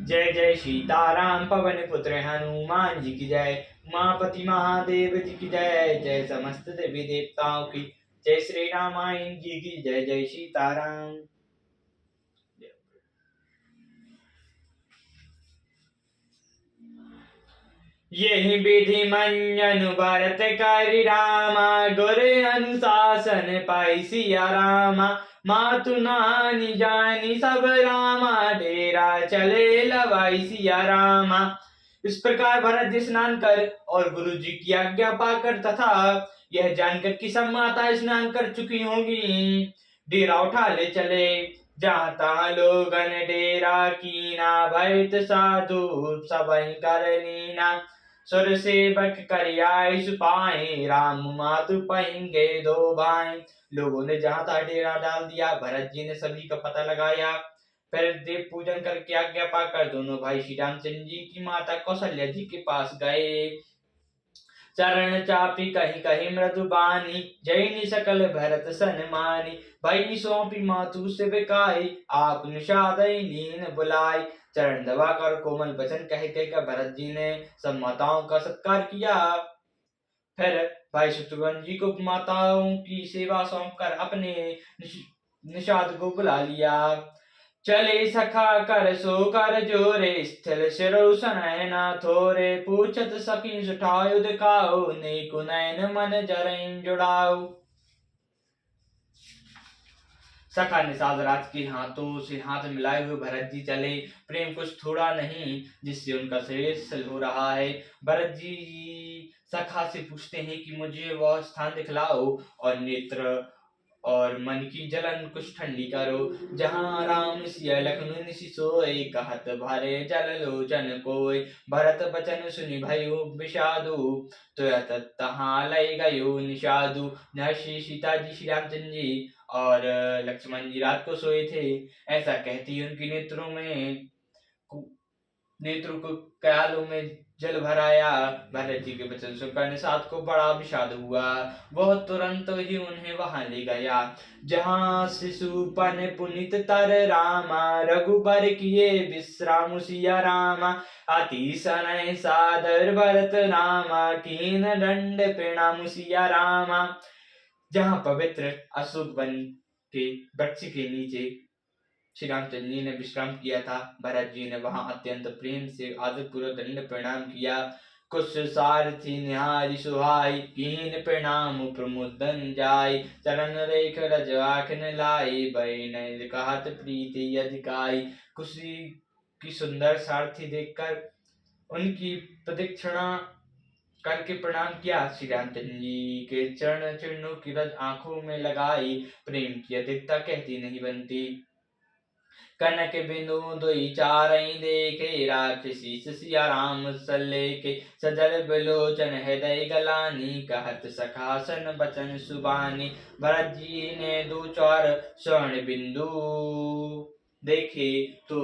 जय जय सीताराम पवन पुत्र हनुमान जी की जय। उमापति महादेव जी की जय। जय समस्त देवी देवताओं की जय। श्री रामायण जी की जय। जय सीताराम। यही विधि मंजन भरत करि रामा। गुर अनुशासन पाई सिया रामा। मातु नानी जानी सब रामा। डेरा चले लवाई सिया रामा। इस प्रकार भरत जी स्नान कर और गुरु जी की आज्ञा पाकर तथा यह जानकर कि सब माता स्नान कर चुकी होंगी, डेरा उठा ले चले। जहाँ तहाँ लोगन डेरा कीना। भरत साधु सबहि कर लीना। सुर सेवक कर आए सुपाए। राम मातु पहेंगे दो भाई। लोगों ने जहाँ तहाँ डेरा डाल दिया। भरत जी ने सभी का पता लगाया। फिर देव पूजन करके आज्ञा पाकर दोनों भाई श्री रामचंद्र जी की माता कौशल्या जी के पास गए। चरण चापी कहीं कहीं मृदुबानी। जैनी सकल भरत सन्मानी। भई सौंपी मातु से बिकाई। आप निषादई लीन बुलाई। चरण दबाकर कोमल वचन कह कहकर भरत जी ने सब माताओं का सत्कार किया। फिर भाई शत्रुघ्न जी को माताओं की सेवा सौंपकर अपने निषाद को बुला लिया। चले सखा कर सो कर जोरे। स्थिर सिरो सनय न थोरे। पूछत सखी सुठायु दिखाओ। नेकु नयन मन जरइन जुड़ाओ। सखा निषाद राज के हाथों से हाथ मिलाए हुए भरत जी चले। प्रेम कुछ थोड़ा नहीं जिससे उनका शरीर सल हो रहा है। भरत जी सखा से पूछते हैं कि मुझे वह स्थान दिखलाओ और नेत्र और मन की जलन कुछ ठंडी करो। जहाँ राम सिया लखनऊ निशि सोए। कहत भरे जल लोचन कोय। भरत बचन सुनि भयो विषादु। तो तहाँ लय गयो निषादु। श्री सीता जी श्री रामचंद्र जी और लक्ष्मण जी रात को सोए थे। ऐसा कहती उनकी नेत्रों को कयालों में जल भराया। भरत जी के वचन सुनकर निषाद को बड़ा विषाद हुआ। वह तुरंत ही उन्हें वहां ले गया जहाँ शिशुपन पुनित तर रामा। रघुबर किए विश्राम सिया रामा। अति सनय सादर भरत रामा। कीन दंड प्रणाम सिया रामा। जहाँ पवित्र अशोक वन के वृक्ष के नीचे श्री रामचंद्र जी ने विश्राम किया था, भरत जी ने वहां अत्यंत प्रेम से आदरपूर्वक दंड प्रणाम किया। कुछ सारथी निहारी सुहाई। कीन प्रणाम प्रमुदन जाय। चरण रेख रज आखन लाई। बैन कहत प्रीति अधिकाई। खुशी की सुंदर सारथी देखकर उनकी प्रदक्षिणा करके प्रणाम किया। श्री रामचंद्र जी के चरण चिन्हों की रज आंखों में लगाई। प्रेम की अधिकता कहती नहीं बनती। कनक बिंदु दुई चारई देखे। राक्षसी सिया राम सलेके। सजल बिलोचन हृदय गलानी। कहत सखासन बचन सुबानी। भरत जी ने दो चार स्वर्ण बिंदु देखे तो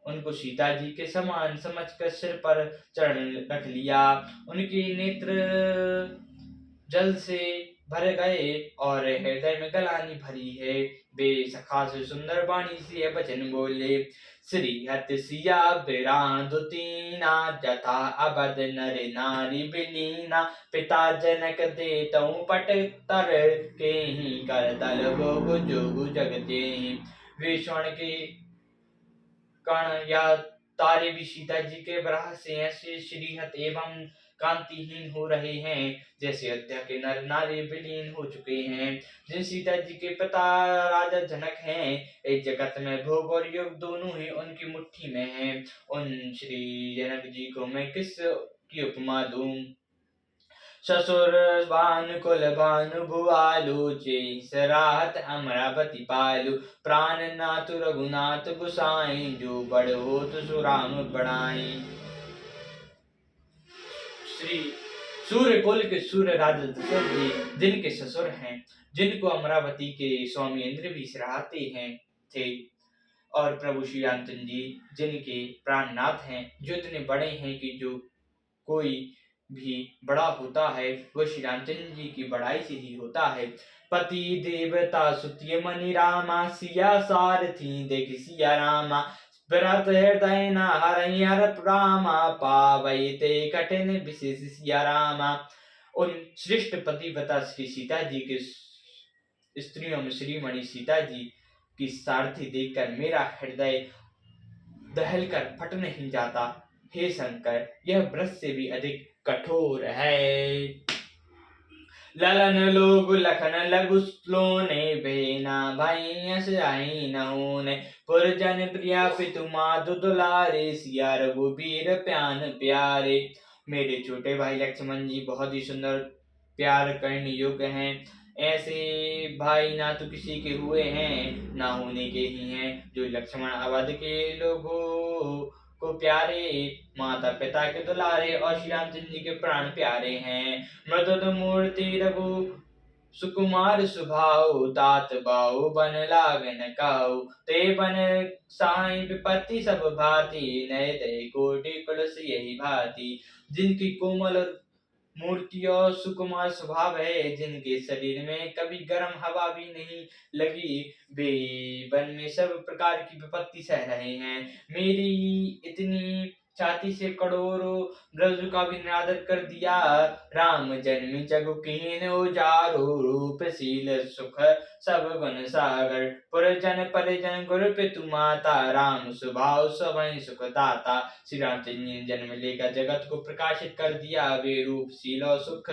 उनको सीता जी के समान समझकर सिर पर चरण रख लिया। उनके नेत्र जल से भर गए और हृदय में गलानी भरी है। वे सखा से सुंदर वाणी से वचन बोले। श्री हत सिया बिरान दुतीना। जथा अबद नर नारी बिलीना। पिता जनक दे तऊ पट तर के ही कर तल गो जोगु जगते। वे स्वर्ण के कण या तारे भी सीता जी के बराह से ऐसे श्रीहत एवं कांतिहीन हो रहे हैं जैसे अयोध्या के नर नारी विलीन हो चुके हैं। जिन सीता जी के पिता राजा जनक हैं, इस जगत में भोग और योग दोनों ही उनकी मुट्ठी में हैं। उन श्री जनक जी को मैं किस की उपमा दूं। ससुर भानुकुल भानु भुआलु। सराहत अमरावती पालु। प्राण नाथ रघुनाथ गुसाई। जो बड़ हो तो सुराम बढ़ाई। श्री सूर्य कुल के सूर्य राजा दशरथ जी जिनके ससुर हैं, जिनको अमरावती के स्वामी इंद्र भी सराहते हैं थे, और प्रभु श्री रामचंद्र जी जिनके प्राणनाथ हैं, जो इतने बड़े हैं कि जो कोई भी बड़ा होता है वह श्री रामचंद्र जी की बड़ाई से ही होता है। पति देवता सुतिय मणि रामा। सिया सारथी देख सिया रामा। विरत हृदय न हरहि हर रामा, पावई ते कठिन विशेष सिया रामा। उन श्रेष्ठ पतिव्रता श्री सीता जी के स्त्रियों में श्रीमणि सीता जी की सारथी देखकर मेरा हृदय दहलकर फट नहीं जाता। हे शंकर, यह व्रत से भी अधिक कठोर है। ललन लोग लखन लघु श्लोने, बेना भैंस आई नहुने। पुरजन प्रिया पितु मातु दुलारे, सिया रघुबीर प्यान प्यारे। मेरे छोटे भाई लक्ष्मण जी बहुत ही सुंदर प्यार करने योग्य हैं। ऐसे भाई ना तो किसी के हुए हैं ना होने के ही हैं, जो लक्ष्मण अवध के लोगों को प्यारे, माता पिता के दुलारे और श्री रामचंद्र जी के प्राण प्यारे हैं। मृदुद मूर्ति रघु सुकुमार सुभाव, तात बाहु बन लागन काऊ। ते बन साई विपत्ति सब भांति, नय दय कोटि कुलस यही भांति। जिनकी कोमल मूर्ति और सुकुमार स्वभाव है, जिनके शरीर में कभी गर्म हवा भी नहीं लगी, वे वन में सब प्रकार की विपत्ति सह रहे हैं। मेरी इतनी छाती से करोड़ों ब्रज का भी निरादर कर दिया। राम जन्मी जगु कीन उजारो, रूपशील सुख सब गुण सागर। पुरजन परिजन गुरु पितु माता, राम स्वभाव स्वयं सुख दाता। श्री रामचंद्र जी ने जन्म लेकर जगत को प्रकाशित कर दिया। वे रूपशील और सुख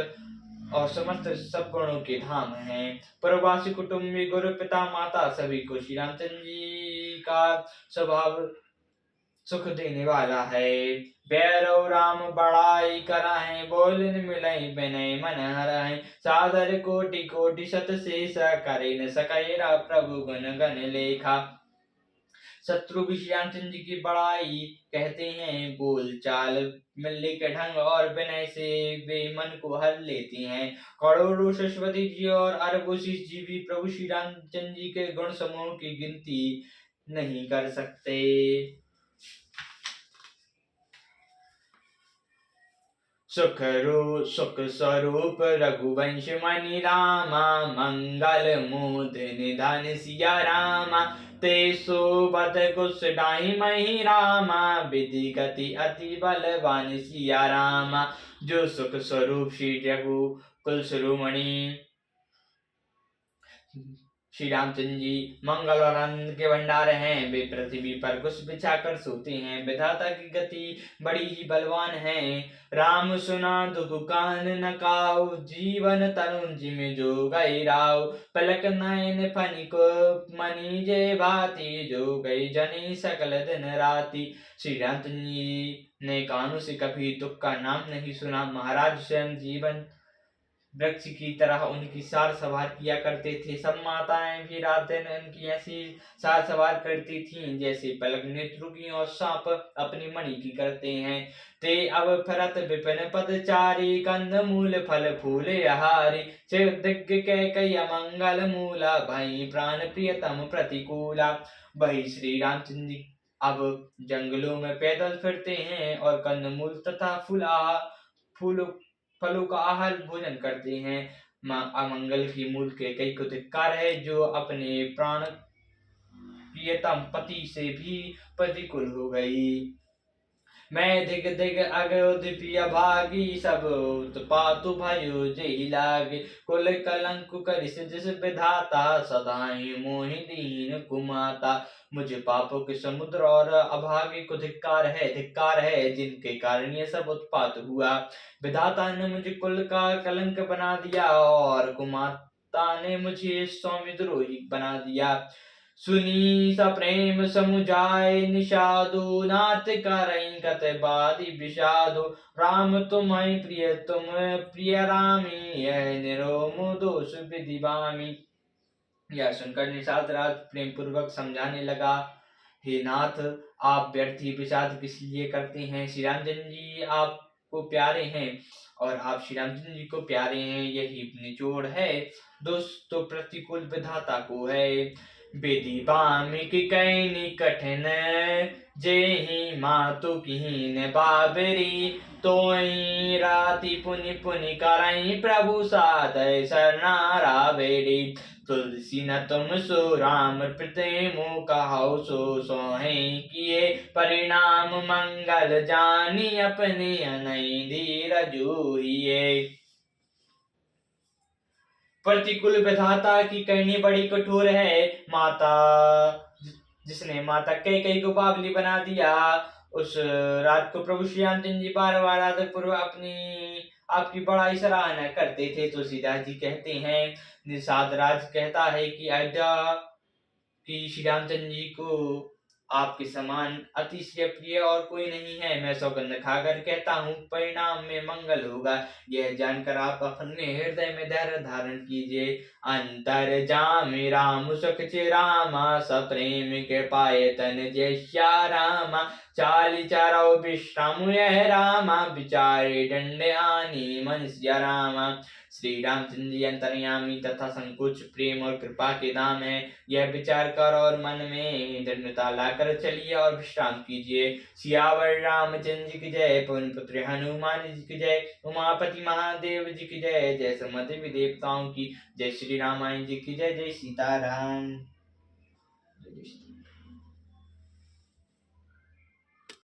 और समस्त सब गुणों के धाम हैं। प्रवासी कुटुंबी गुरु पिता माता सभी को श्री रामचंद्र जी का स्वभाव सुख देने वाला है। भैरव राम बड़ाई कराए, बोलन मिलई बिनय मन हराए। सादर कोटि कोटि शत शेष, करे न सकैरा प्रभु गुण गण लेखा। शत्रु भी श्री रामचंद्र जी की बड़ाई कहते हैं। बोल चाल मिलने के ढंग और विनय से वे मन को हर लेती हैं। करोड़ों सरस्वती जी और अरबों शिष जी भी प्रभु श्री रामचंद्र जी के गुण समूह की गिनती नहीं कर सकते। सुख स्वरूप रघुवंश मणि रामा, मंगल मूर्ध निधन सिया रामा। ते सोबत कुश डाई मही रामा, विधि गति अति बलवान सिया रामा। जो सुख स्वरूप श्री रघुकुल शिरोमणि श्री रामचंद्र जी मंगल और आनंद के भंडार हैं, वे पृथ्वी पर कुछ बिछाकर सोते हैं। विधाता की गति बड़ी ही बलवान है। राम सुना दुख कान न काऊ, जीवन तरुण जिम जो गई राव। पलक नयन फनिक मणि जे भांति, जो गई जनी सकल दिन राति। श्री रामचंद्र जी ने कानों से कभी दुख का नाम नहीं सुना। महाराज स्वयं जीवन वृक्ष की तरह उनकी सार सवार किया करते थे। सब माताएं भी रात दिन उनकी ऐसी सार सवार करती थीं, जैसे पलक नेत्रों की और सांप अपनी मणि की करते हैं। ते अब फरत विपिन पदचारी, कंद मूल फल फूल आहारी। शिव दिग्ग कैकय्य मंगल मूला, भई प्राण प्रियतम प्रतिकूला। वही श्री रामचंद्र जी अब जंगलों में पैदल फिरते हैं और कंदमूल तथा फलों का आहार भोजन करते हैं। अमंगल की मूल के कई को धिक्कार है, जो अपने प्राण प्रियतम पति से भी प्रतिकूल हो गई। मैं दिग दिग अगोदिपिय भागी, सब उत्पातु भयो जही लागे। कुल कलंक करिस जिस विधाता, सदाई मोहि दीन कुमाता। मुझे पापों के समुद्र और अभागे को धिक्कार है, जिनके कारण ये सब उत्पात हुआ। विधाता ने मुझे कुल का कलंक बना दिया और कुमाता ने मुझे सौम्यद्रोही बना दिया। सुनी सा प्रेम समुझाए निषादो, नाथ करई कत बादि विषादो। राम तुम्हें प्रिय तुम प्रिय रामी, यह निरोमो दोष विधि बामी। यह सुनकर निषाद राज प्रेम पूर्वक समझाने लगा, हे नाथ, आप व्यर्थ ही विषाद किस लिए करते हैं। श्री रामचंद्र जी आपको प्यारे हैं और आप श्री रामचंद्र जी को प्यारे हैं, यही निचोड़ है। दोस्त तो प्रतिकूल विधाता को है। विधि बामिक कैनी कठिन, जेहि मातु कीन बाबरी। तोई राति पुनि पुनि करई, प्रभु सादय शरणा रावेरी। तुलसी न तुम सो राम प्रेम कहो सो सोहे किए परिणाम मंगल जानी अपने अनई धीरज हुए। प्रतिकूल विधाता की करनी बड़ी कठोर है। माता जिसने माता कैकेयी को बावली बना दिया, उस रात को प्रभु श्री रामचंद्र जी बार बार आदर पूर्वक अपनी आपकी बड़ाई सराहना करते थे। तुलसीदास जी कहते हैं, निषाद राज कहता है कि अयोध्या की श्री रामचंद्र जी को आपके समान अतिशय प्रिय और कोई नहीं है। मैं सौगंध खाकर कहता हूँ परिणाम में मंगल होगा। यह जानकर आप अपने हृदय में धैर्य धारण कीजिए। अंतर जामि राम सुख चिरामा सप्रेम के पाए तन जय रामा चाली चारो विश्राम यह रामा विचारे दंड आनी मन सिया रामा। श्री रामचंद्र जी अंतर्यामी तथा संकोच प्रेम और कृपा के धाम है। यह विचार कर और मन में दृढ़ता लाकर चलिए और विश्राम कीजिए। सियावर रामचंद्र जी की जय। पवन पुत्र हनुमान जी की जय। उमापति महादेव जी की जय। जय समस्त देवताओं की जय। श्री रामायण जी की जय। जय सीताराम।